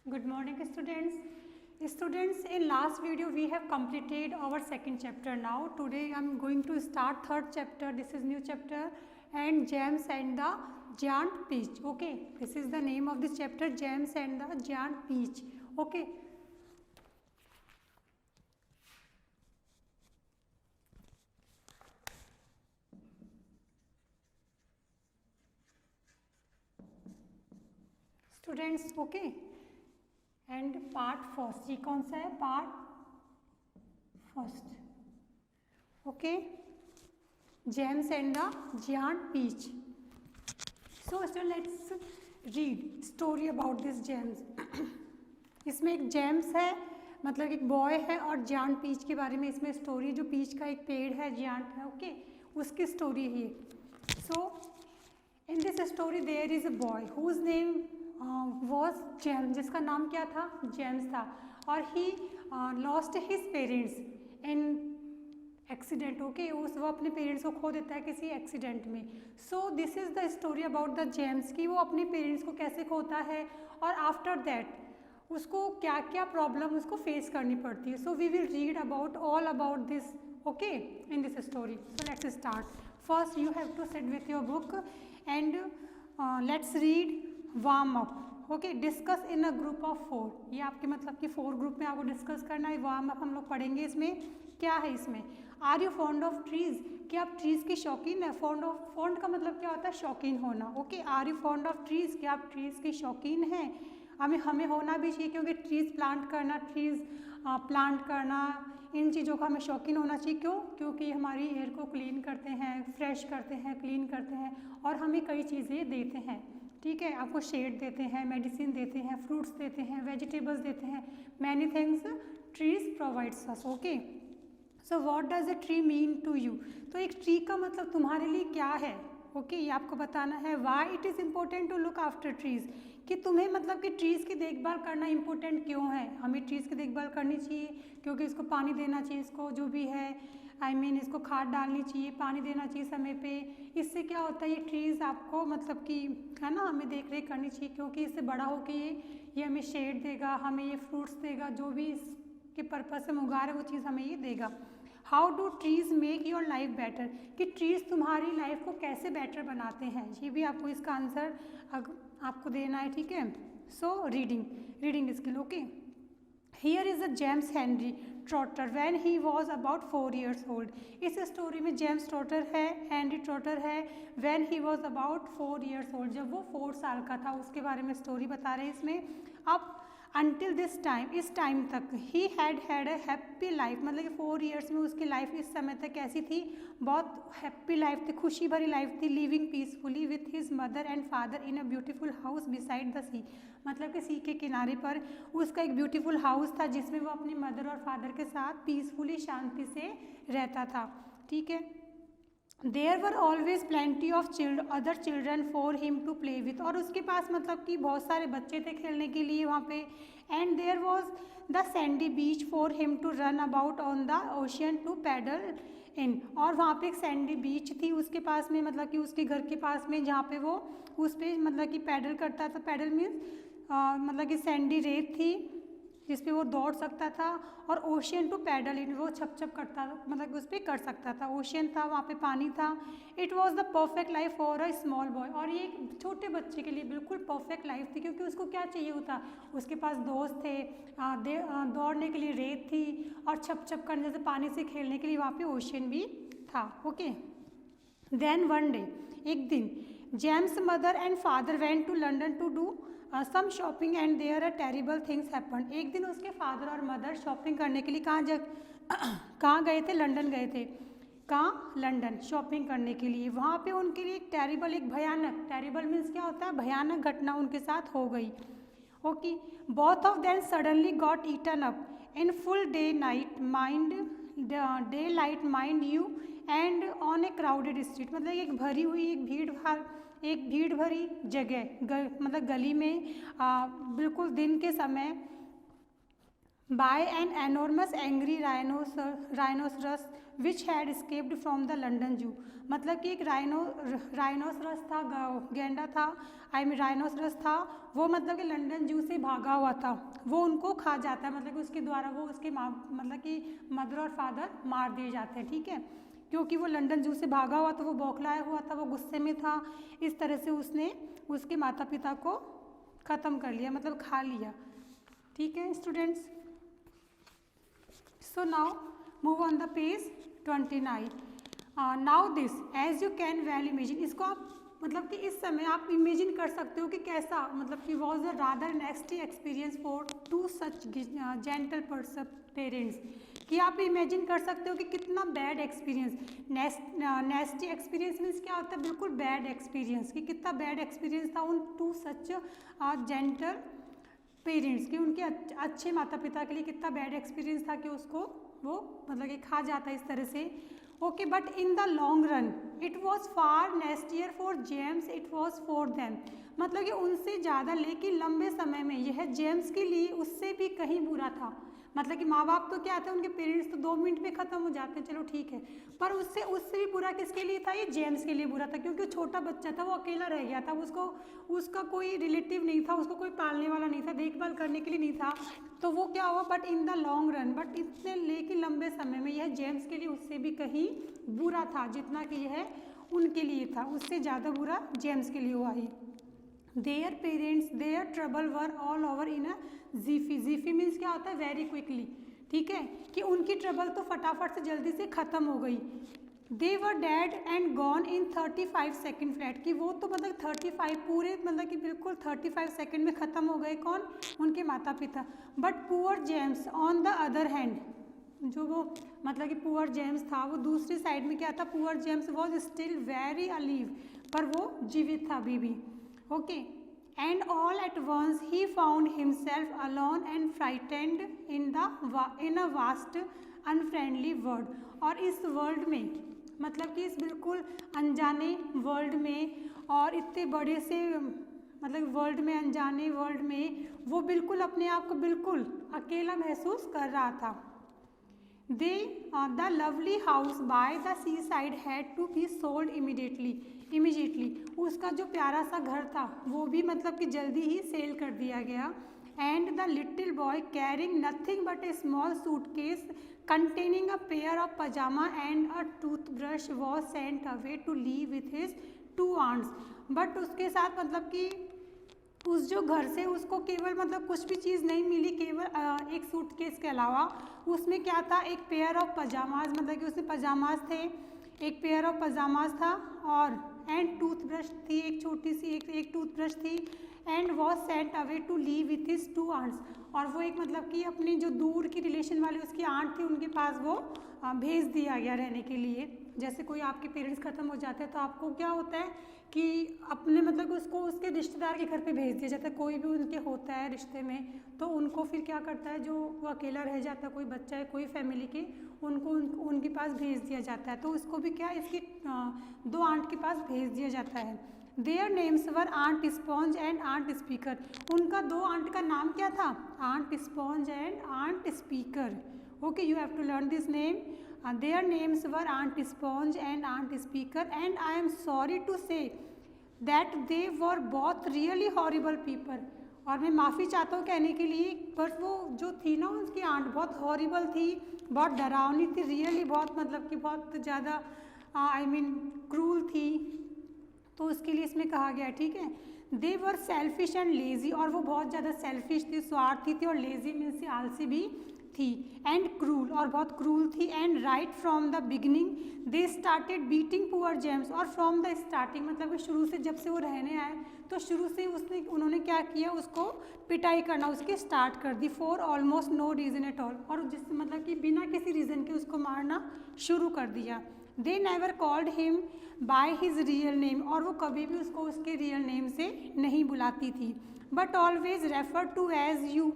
Good morning, students. Students, in last video we have completed our second chapter. Now today I am going to start third chapter. This is new chapter and James and the Giant Peach. Okay, this is the name of this chapter, James and the Giant Peach. Okay. Students, okay. And part first, ये कौन सा है? Part first. Okay, James and the giant peach. So let's read story about this James. इसमें एक James है, मतलब एक boy है, और जियांट पीच के बारे में इसमें स्टोरी. जो पीच का एक पेड़ है, जियांट है, ओके, उसकी स्टोरी है. So in this story there is a boy whose name was James, जिसका नाम क्या था? जेम्स था. और he lost his parents in accident. Okay, वो अपने पेरेंट्स को खो देता है किसी एक्सीडेंट में. So this is the story about the James, कि वो अपने पेरेंट्स को कैसे खोता है और आफ्टर दैट उसको क्या क्या प्रॉब्लम उसको फेस करनी पड़ती है. So we will read about all about this, okay, in this story. So let's start. First you have to sit with your book and let's read warm up. Okay, discuss in a group of 4. ये आपके मतलब कि 4 group में आपको discuss करना है. Warm up हम लोग पढ़ेंगे. इसमें क्या है? इसमें are you fond of trees, कि आप ट्रीज की शौकीन है. फॉन्ड का मतलब क्या होता है? शौकीन होना. Okay, are you fond of trees, कि आप ट्रीज की शौकीन हैं. हमें होना भी चाहिए, क्योंकि ट्रीज प्लांट करना इन चीज़ों का हमें शौकीन होना चाहिए. क्यों? क्योंकि हमारी एयर को क्लीन करते हैं, फ्रेश करते हैं, क्लीन करते हैं, और हमें कई चीज़ें देते हैं. ठीक है, आपको शेड देते हैं, मेडिसिन देते हैं, फ्रूट्स देते हैं, वेजिटेबल्स देते हैं. Many things trees provides us. Okay, so what does a tree mean to you. तो एक ट्री का मतलब तुम्हारे लिए क्या है? ओके, ये आपको बताना है. Why it is important to look after trees, कि तुम्हें मतलब कि ट्रीज़ की देखभाल करना इम्पोर्टेंट क्यों है. हमें ट्रीज़ की देखभाल करनी चाहिए क्योंकि इसको पानी देना चाहिए, इसको जो भी है इसको खाद डालनी चाहिए, पानी देना चाहिए समय पे. इससे क्या होता है, ये ट्रीज़ आपको मतलब कि है ना, हमें देख रेख करनी चाहिए, क्योंकि इससे बड़ा होकर ये हमें शेड देगा, हमें ये फ्रूट्स देगा, जो भी इसके पर्पज़ से हम उगा रहे हैं वो चीज़ हमें ये देगा. How do trees make your life better, कि ट्रीज़ तुम्हारी लाइफ को कैसे बेटर बनाते हैं. ये भी आपको इसका आंसर आपको देना है. ठीक है. So reading skill. Okay, here is a James Henry trotter when he was about 4 years old. इस स्टोरी में जेम्स ट्रॉटर है, हेनरी ट्रॉटर है, when he was about 4 years old, जब वो 4 साल का था, उसके बारे में स्टोरी बता रहे हैं इसमें. अब अनटिल दिस टाइम, इस टाइम तक, he had a happy life, मतलब कि 4 years में उसकी लाइफ इस समय तक कैसी थी? बहुत हैप्पी लाइफ थी, खुशी भरी लाइफ थी. Living peacefully with his mother and father in a beautiful house beside the sea, मतलब कि सी के किनारे पर उसका एक ब्यूटीफुल हाउस था, जिसमें वो अपनी मदर और फादर के साथ पीसफुली, शांति से रहता था. ठीक है. There were always plenty of other children for him to play with, और उसके पास मतलब कि बहुत सारे बच्चे थे खेलने के लिए वहाँ पे. And there was the sandy beach for him to run about on the ocean to paddle in, और वहाँ पे एक सैंडी बीच थी उसके पास में, मतलब कि उसके घर के पास में, जहाँ पे वो उस पर मतलब कि पैडल करता था. पैडल मीन्स मतलब कि सैंडी रेत थी जिस पे वो दौड़ सकता था, और ओशियन टू पैडल इन, वो छप करता था, मतलब कि उस पर कर सकता था. ओशियन था, वहाँ पे पानी था. It was the perfect life for a small boy, और ये एक छोटे बच्चे के लिए बिल्कुल परफेक्ट लाइफ थी, क्योंकि उसको क्या चाहिए होता, उसके पास दोस्त थे, दौड़ने के लिए रेत थी, और छप करने से पानी से खेलने के लिए वहाँ पे ओशियन भी था. ओके. देन वन डे, एक दिन, James mother and father went to London to do some shopping and there a terrible things happen. एक दिन उसके फादर और मदर शॉपिंग करने के लिए कहाँ गए थे? लंदन गए थे. कहाँ? लंदन, शॉपिंग करने के लिए. वहाँ पे उनके लिए एक भयानक, टेरिबल मीन्स क्या होता है? भयानक घटना उनके साथ हो गई. Okay. Both of them suddenly got eaten up in full daylight mind you and on a crowded street, मतलब एक भरी हुई एक भीड़ भरी जगह, मतलब गली में बिल्कुल दिन के समय, by an enormous angry rhinoceros which had escaped from the London Zoo। मतलब कि एक राइनोसरस था, गैंडा था, राइनोसरस था, वो मतलब कि लंदन जू से भागा हुआ था, वो उनको खा जाता है, मतलब कि उसके द्वारा वो उसके मतलब कि मदर और फादर मार दिए जाते हैं, ठीक है, क्योंकि वो लंदन जू से भागा हुआ था, वो बौखलाया हुआ था, वो गुस्से में था, इस तरह से उसने उसके माता पिता को ख़त्म कर लिया, मतलब खा लिया, ठीक है students. So now move on the page 29. Now this as you can well imagine, इसको आप मतलब कि इस समय आप इमेजिन कर सकते हो कि कैसा मतलब कि was a rather nasty experience for two such gentle parents, कि आप इमेजिन कर सकते हो कि कितना बैड एक्सपीरियंस, नेस्टी एक्सपीरियंस मीन्स क्या होता है, बिल्कुल बैड एक्सपीरियंस, कि कितना बैड एक्सपीरियंस था उन टू सच जेंटल पेरेंट्स, कि उनके अच्छे माता पिता के लिए कितना बैड एक्सपीरियंस था कि उसको वो मतलब कि खा जाता है इस तरह से। Okay, but in the long run it was far nastier for James it was for them, मतलब कि उनसे ज़्यादा लेकिन लंबे समय में यह जेम्स के लिए उससे भी कहीं बुरा था। मतलब कि माँ बाप तो क्या था, उनके पेरेंट्स तो 2 मिनट में ख़त्म हो जाते हैं, चलो ठीक है, पर उससे भी बुरा किसके लिए था, ये जेम्स के लिए बुरा था, क्योंकि छोटा बच्चा था, वो अकेला रह गया था, उसका कोई रिलेटिव नहीं था, उसको कोई पालने वाला नहीं था, देखभाल करने के लिए नहीं था, तो वो क्या हुआ, but in the long run, but इतने लेकिन लंबे समय में यह जेम्स के लिए उससे भी कहीं बुरा था, जितना कि यह उनके लिए था, उससे ज़्यादा बुरा जेम्स के लिए हुआ ही। Their parents their trouble were all over in a jiffy, jiffy means क्या होता है, वेरी क्विकली, ठीक है, कि उनकी ट्रबल तो फटाफट से जल्दी से ख़त्म हो गई। They were dead and gone in 35 seconds flat, कि वो तो मतलब 35 पूरे मतलब कि बिल्कुल 35 सेकेंड में ख़त्म हो गए, कौन, उनके माता पिता। But poor James on the other hand, जो वो मतलब कि पुअर जेम्स था, वो दूसरी साइड में क्या था, poor James was still very alive, पर वो जीवित था अभी भी। Okay, and all at once he found himself alone and frightened in a vast unfriendly world, और इस वर्ल्ड में मतलब कि इस बिल्कुल अनजाने वर्ल्ड में और इतने बड़े से मतलब वर्ल्ड में, अनजाने वर्ल्ड में वो बिल्कुल अपने आप को बिल्कुल अकेला महसूस कर रहा था। The lovely house by the seaside had to be sold immediately, उसका जो प्यारा सा घर था वो भी मतलब कि जल्दी ही सेल कर दिया गया। And the little boy carrying nothing but A small suitcase containing a pair of pajama and a toothbrush was sent away to live with his 2 aunts। But उसके साथ मतलब कि उस जो घर से उसको केवल मतलब कुछ भी चीज़ नहीं मिली, केवल एक सूटकेस के अलावा उसमें क्या था, एक पेयर ऑफ पजामाज, मतलब कि उसमें पजामाज थे, एक पेयर ऑफ पजामाज था, और एंड टूथब्रश थी, एक छोटी सी एक टूथब्रश थी, and was sent away to live with his 2 aunts, और वो एक मतलब कि अपनी जो दूर की रिलेशन वाली उसकी आंट थी उनके पास वो भेज दिया गया रहने के लिए। जैसे कोई आपके पेरेंट्स ख़त्म हो जाते हैं तो आपको क्या होता है कि अपने मतलब उसको उसके रिश्तेदार के घर पे भेज दिया जाता है, कोई भी उनके होता है रिश्ते में, तो उनको फिर क्या करता है, जो वो अकेला रह जाता है, कोई बच्चा है कोई फैमिली के, उनको उनके पास भेज दिया जाता है, तो उसको भी क्या इसकी 2 आंट के पास भेज दिया जाता है। Their names were aunt Sponge and aunt Speaker, उनका 2 आंट का नाम क्या था, aunt Sponge and aunt Speaker. Okay, you have to learn this name. Their names were Aunt Sponge and Aunt Speaker, and I am sorry to say that they were both really horrible people। और मैं माफ़ी चाहता हूँ कहने के लिए, पर वो जो थी ना उनकी आंट बहुत हॉरिबल थी, बहुत डरावनी थी, रियली बहुत मतलब कि बहुत ज़्यादा आई मीन क्रूल थी, तो उसके लिए इसमें कहा गया, ठीक है। दे वर सेल्फिश एंड लेजी, और वो बहुत ज़्यादा सेल्फिश थी, स्वार्थी थी, और लेजी मीन्स से आलसी भी थी, एंड क्रूल, और बहुत क्रूल थी। And right from the beginning they started beating poor James, और फ्रॉम द स्टार्टिंग मतलब कि शुरू से जब से वो रहने आए तो शुरू से उन्होंने क्या किया, उसको पिटाई करना उसके स्टार्ट कर दी, for almost no reason at all, और जिस मतलब कि बिना किसी रीज़न के उसको मारना शुरू कर दिया। They never called him by his real name, और वो कभी भी उसको उसके रियल नेम से नहीं बुलाती थी, but always refer to as you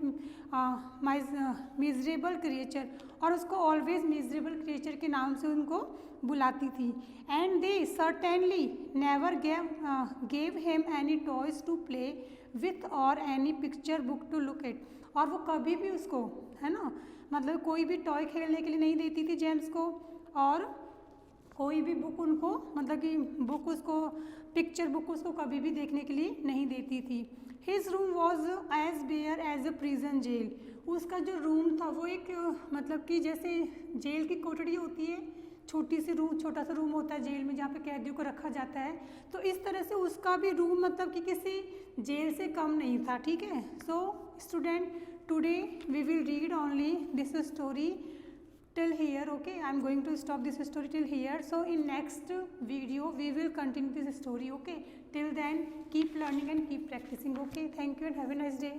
miserable creature, और उसको ऑलवेज मिजरेबल क्रिएचर के नाम से उनको बुलाती थी। And they certainly never gave him any toys to play with और any picture book to look at, और वो कभी भी उसको, है ना, मतलब कोई भी टॉय खेलने के लिए नहीं देती थी जेम्स को, और कोई भी बुक उनको, मतलब कि बुक उसको, पिक्चर बुक उसको कभी भी देखने के लिए नहीं देती थी। His room was as bare as a prison jail, उसका जो रूम था वो एक, मतलब कि जैसे जेल की कोठरी होती है, छोटा सा रूम होता है जेल में जहाँ पे कैदियों को रखा जाता है, तो इस तरह से उसका भी रूम मतलब कि किसी जेल से कम नहीं था, ठीक है। So student, today we will read only this story till here, okay? I am going to stop this story till here. So in next video we will continue this story, okay? Till then keep learning and keep practicing, okay? Thank you and have a nice day.